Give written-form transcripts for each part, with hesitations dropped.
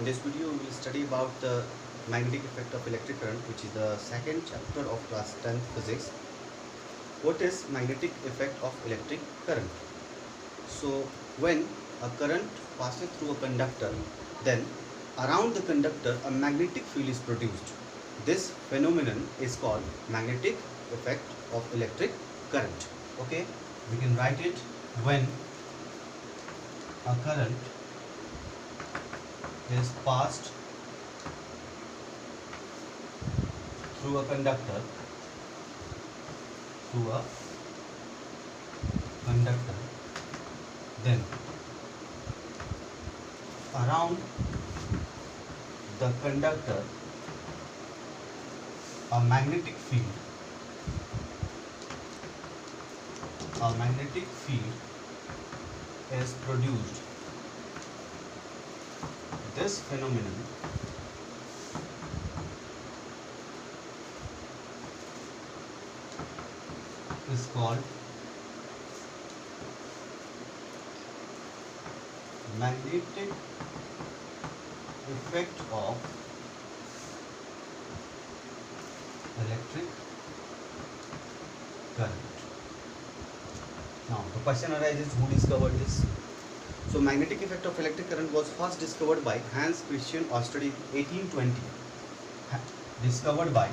In this video, we will study about the magnetic effect of electric current, which is the second chapter of class 10th physics. What is magnetic effect of electric current? So, when a current passes through a conductor, then around the conductor a magnetic field is produced. This phenomenon is called magnetic effect of electric current. Okay, we can write it when a current is passed through a conductor then around the conductor a magnetic field is produced. This phenomenon is called magnetic effect of electric current. Now the question arises, who discovered this? So magnetic effect of electric current was first discovered by Hans Christian Ørsted in 1820. Discovered by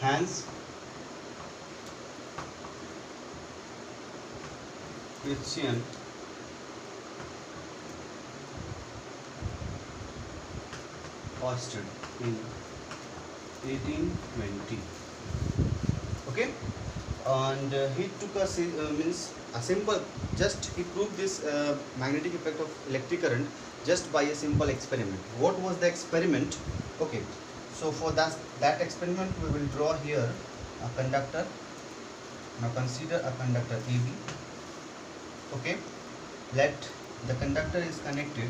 Hans Christian Ørsted in 1820. Okay, and he took a simple, he proved this magnetic effect of electric current just by a simple experiment. What was the experiment? Okay, so for that experiment we will draw here a conductor. Now consider a conductor AB. Okay, let the conductor is connected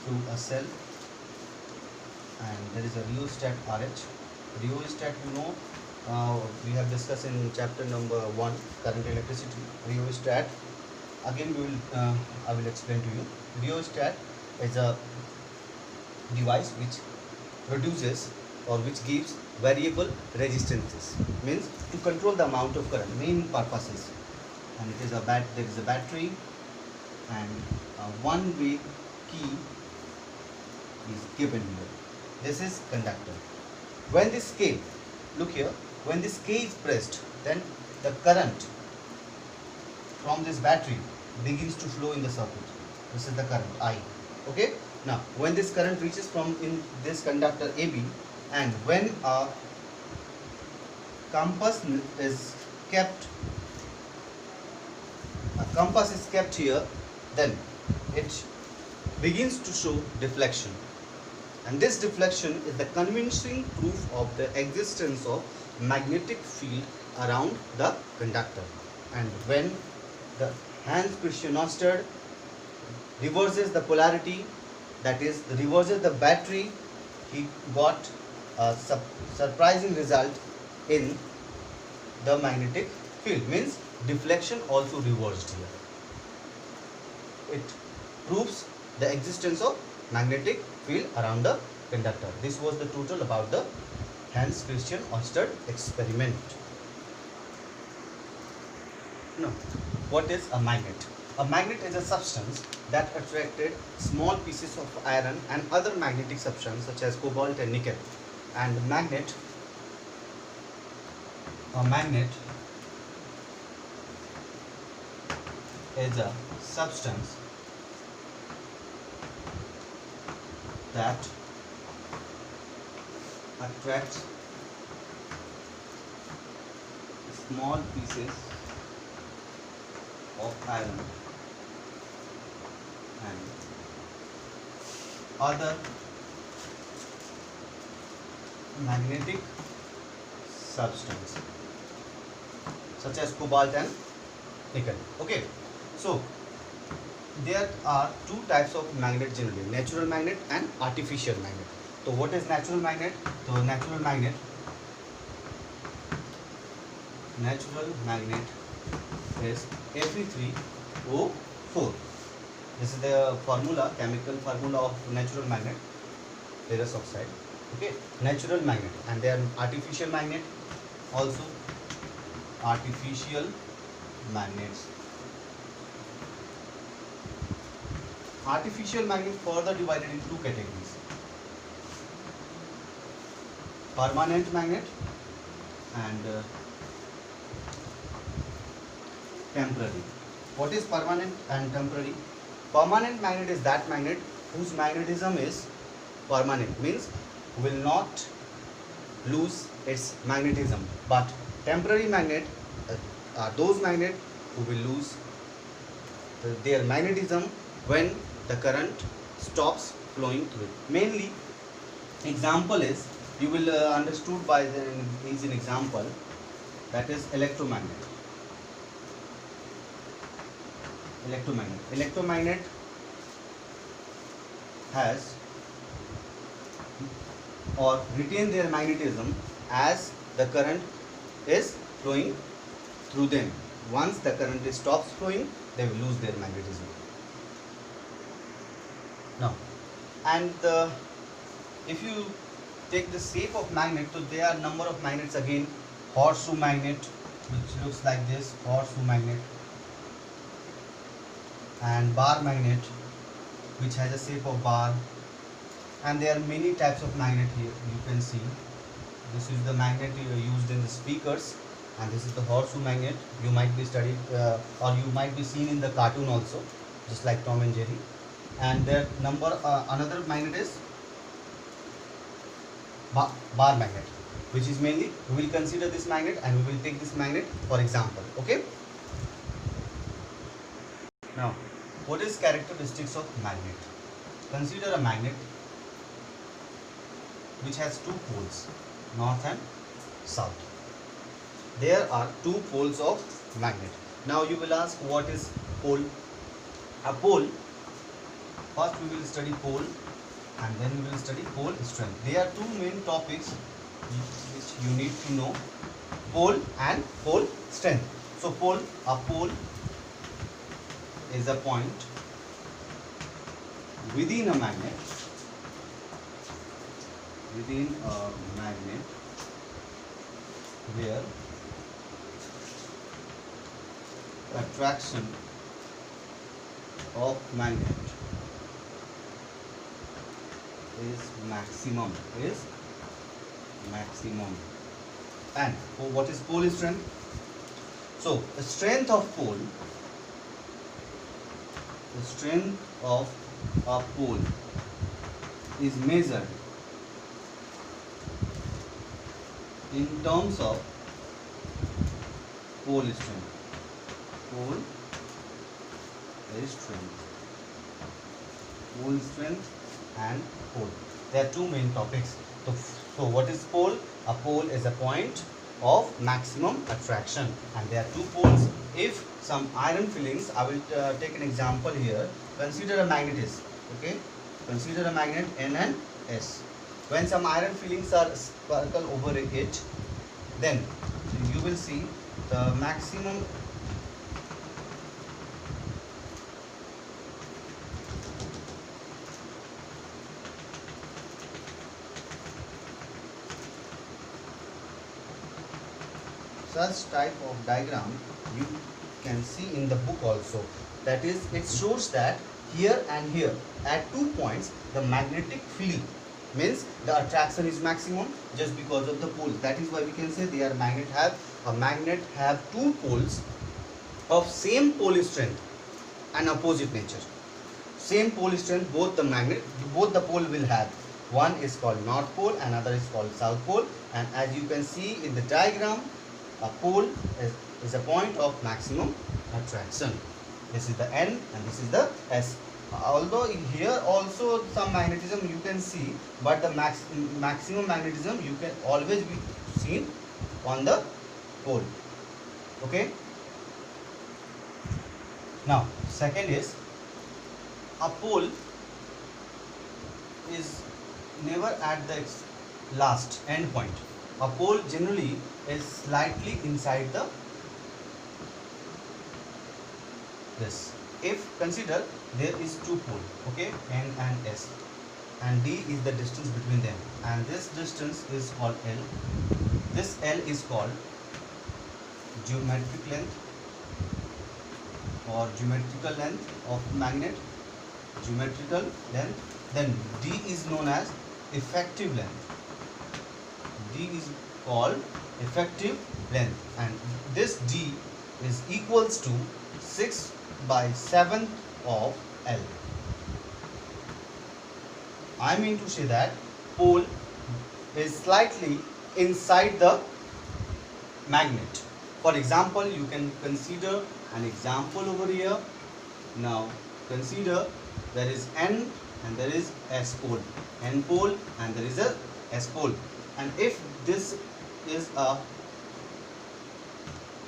through a cell and there is a rheostat RH. Rheostat, we have discussed in chapter number 1, current electricity. Rheostat, again I will explain to you. Rheostat is a device which produces or which gives variable resistances, means to control the amount of current, main purposes. And it is there is a battery and a one-way key is given here. This is conductor. When this key, look here, when this key is pressed, then the current from this battery begins to flow in the circuit. This is the current I. Okay. Now, when this current reaches from in this conductor AB, and when a compass is kept here, then it begins to show deflection. And this deflection is the convincing proof of the existence of magnetic field around the conductor. And when the Hans Christian Ørsted reverses the polarity, that is reverses the battery, he got a surprising result in the magnetic field, means deflection also reversed here. It proves the existence of magnetic field around the conductor. This was the total about the Hans Christian Ørsted experiment. Now, what is a magnet? A magnet is a substance that attracted small pieces of iron and other magnetic substances such as cobalt and nickel. And a magnet is a substance that attracts small pieces of iron and other magnetic substance such as cobalt and nickel. Okay, so there are two types of magnet generally, natural magnet and artificial magnet. So what is natural magnet? So natural magnet is Fe3O4. This is the formula, chemical formula of natural magnet, ferrous oxide. Okay, natural magnet, and they are artificial magnet also. Artificial magnets. Artificial magnet further divided into two categories: permanent magnet and temporary. What is permanent and temporary? Permanent magnet is that magnet whose magnetism is permanent, means will not lose its magnetism. But temporary magnet are those magnets who will lose their magnetism when the current stops flowing through it. Mainly, example is, you will understood by the is an example, that is electromagnet. Electromagnet has or retain their magnetism as the current is flowing through them. Once the current stops flowing, they will lose their magnetism. Now, and if you take the shape of magnet, so there are number of magnets again. Horseshoe magnet, which looks like this, horseshoe magnet, and bar magnet, which has a shape of bar. And there are many types of magnet here. You can see this is the magnet used in the speakers, and this is the horseshoe magnet. You might be studied or you might be seen in the cartoon also, just like Tom and Jerry. And there number another magnet is bar magnet, which is mainly, we will consider this magnet and we will take this magnet for example. Okay. Now, what is characteristics of magnet? Consider a magnet which has two poles, north and south. There are two poles of magnet. Now you will ask, what is pole? A pole, first we will study pole and then we will study pole strength. There are two main topics which you need to know: pole and pole strength. So pole, a pole is a point within a magnet, where attraction of magnet is maximum. And what is pole strength? So the strength of pole, the strength of a pole is measured in terms of pole strength. Pole strength and pole. There are two main topics. So what is pole? A pole is a point of maximum attraction, and there are two poles. If some iron fillings, I will take an example here. Consider a magnet is, okay, consider a magnet N and S. When some iron fillings are sparkle over it, then you will see the maximum such type of diagram you can see in the book also. That is, it shows that here and here at 2 points the magnetic field, means the attraction is maximum just because of the pole. That is why we can say they are magnet have 2 poles of same pole strength and opposite nature. Same pole strength, both the pole will have. One is called north pole, another is called south pole. And as you can see in the diagram, a pole is a point of maximum attraction. This is the N and this is the S. Although here also some magnetism you can see, but the maximum magnetism you can always be seen on the pole. Okay. Now second is, a pole is never at the last end point. A pole generally is slightly inside the this. If consider there is two pole, okay, N and S, and D is the distance between them, and this distance is called L. This L is called geometric length or geometrical length of magnet, geometrical length. Then D is known as effective length. D is called effective length, and this D is equals to 6/7 of L. I mean to say that pole is slightly inside the magnet. For example, you can consider an example over here. Now consider there is N and there is S pole, N pole and there is a S pole, and if this is a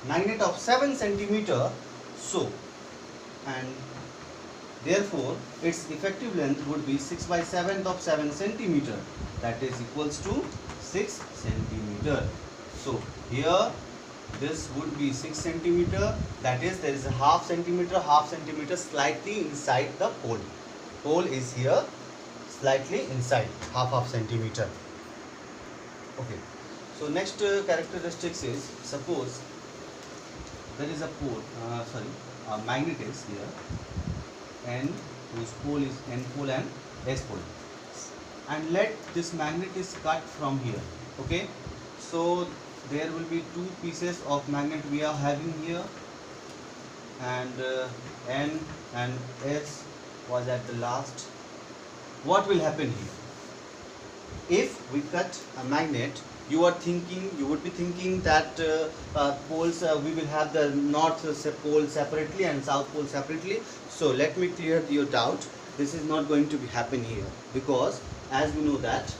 magnet of 7 centimeter, so, and therefore its effective length would be 6/7 of 7 centimeter, that is equals to 6 centimeter. So here this would be 6 centimeter, that is there is a half centimeter slightly inside the pole. Pole is here slightly inside, half centimeter. Okay, so next characteristics is, suppose there is a pole, a magnet is here, N, whose pole is N pole and S pole, and let this magnet is cut from here. Okay, so there will be two pieces of magnet we are having here, and N and S was at the last. What will happen here? If we cut a magnet, you would be thinking that poles, we will have the north pole separately and south pole separately. So let me clear your doubt. This is not going to be happen here, because as we know that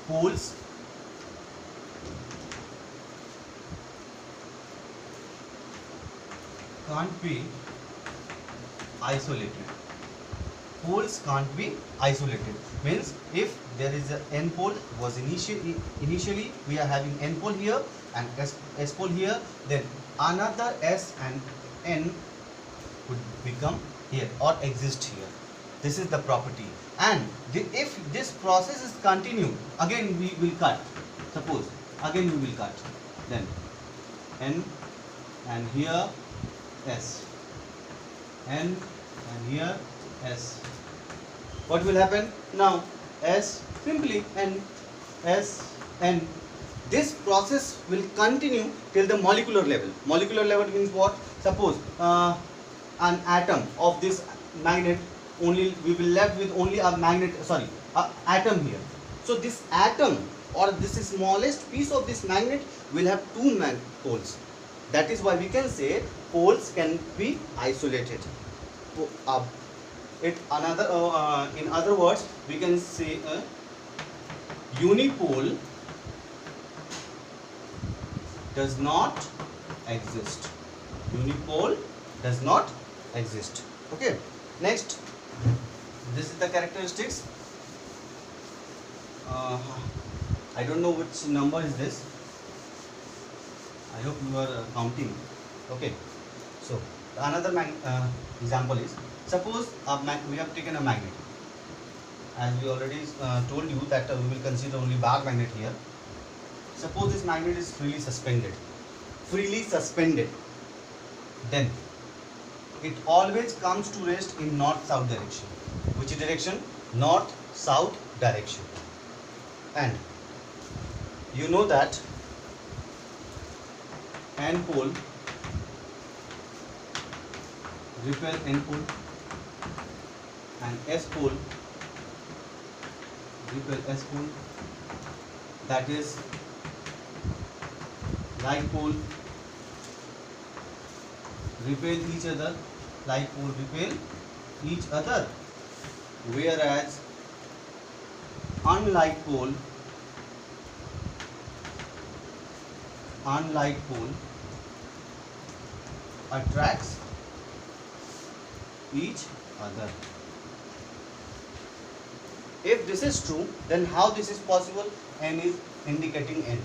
poles can't be isolated. Poles can't be isolated. Means if there is a N pole, was initially we are having N pole here and S pole here, then another S and N would become here or exist here. This is the property. And if this process is continued, again we will cut. Suppose again we will cut. Then N and here S, N and here S. What will happen now? S, simply N, S, N. This process will continue till the molecular level. Molecular level means what? Suppose an atom of this magnet, only we will left with only a magnet, a atom here. So this atom or this smallest piece of this magnet will have two poles. That is why we can say poles can be isolated. In other words, we can say a unipole does not exist. Unipole does not exist. Okay. Next, this is the characteristics. I don't know which number is this. I hope you are counting. Okay. So another example is, suppose we have taken a magnet. As we already told you that we will consider only bar magnet here. Suppose this magnet is freely suspended. Then it always comes to rest in north-south direction. Which direction? North-south direction. And you know that N pole repel N pole and S pole repel S pole, that is like pole repel each other, like pole repel each other, whereas unlike pole attracts each other. If this is true, then how this is possible? N is indicating N.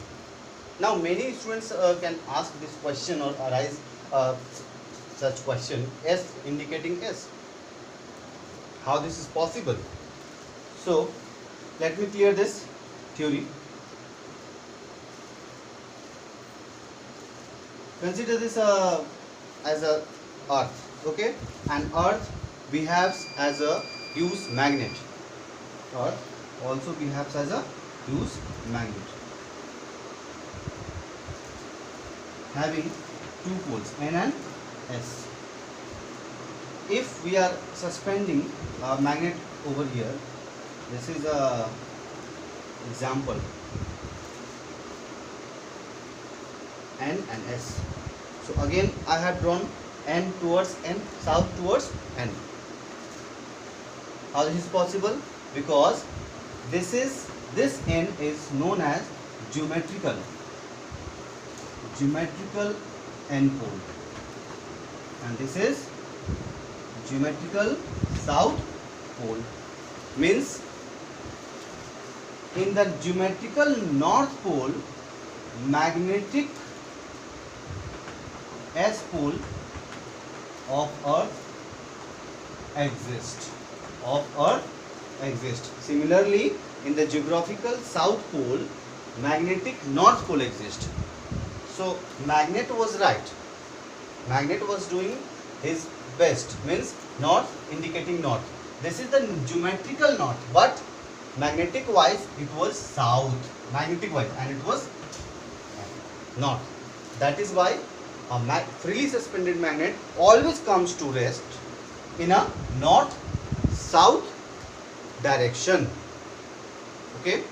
Now many students can ask this question or arise such question, S indicating S. How this is possible? So let me clear this theory. Consider this as a earth, okay, and earth behaves as a huge magnet. Earth also behaves as a huge magnet, having two poles, N and S. If we are suspending a magnet over here, this is a example, N and S. So again I have drawn N towards N, south towards N. How this is possible? Because this N is known as geometrical N pole, and this is geometrical south pole. Means in the geometrical north pole, magnetic S pole of earth exists. Similarly, in the geographical south pole, magnetic north pole exists. So magnet was right. Magnet was doing his best, means north indicating north. This is the geometrical north, but magnetic wise it was south. Magnetic wise, and it was north. That is why a freely suspended magnet always comes to rest in a north-south direction. Okay.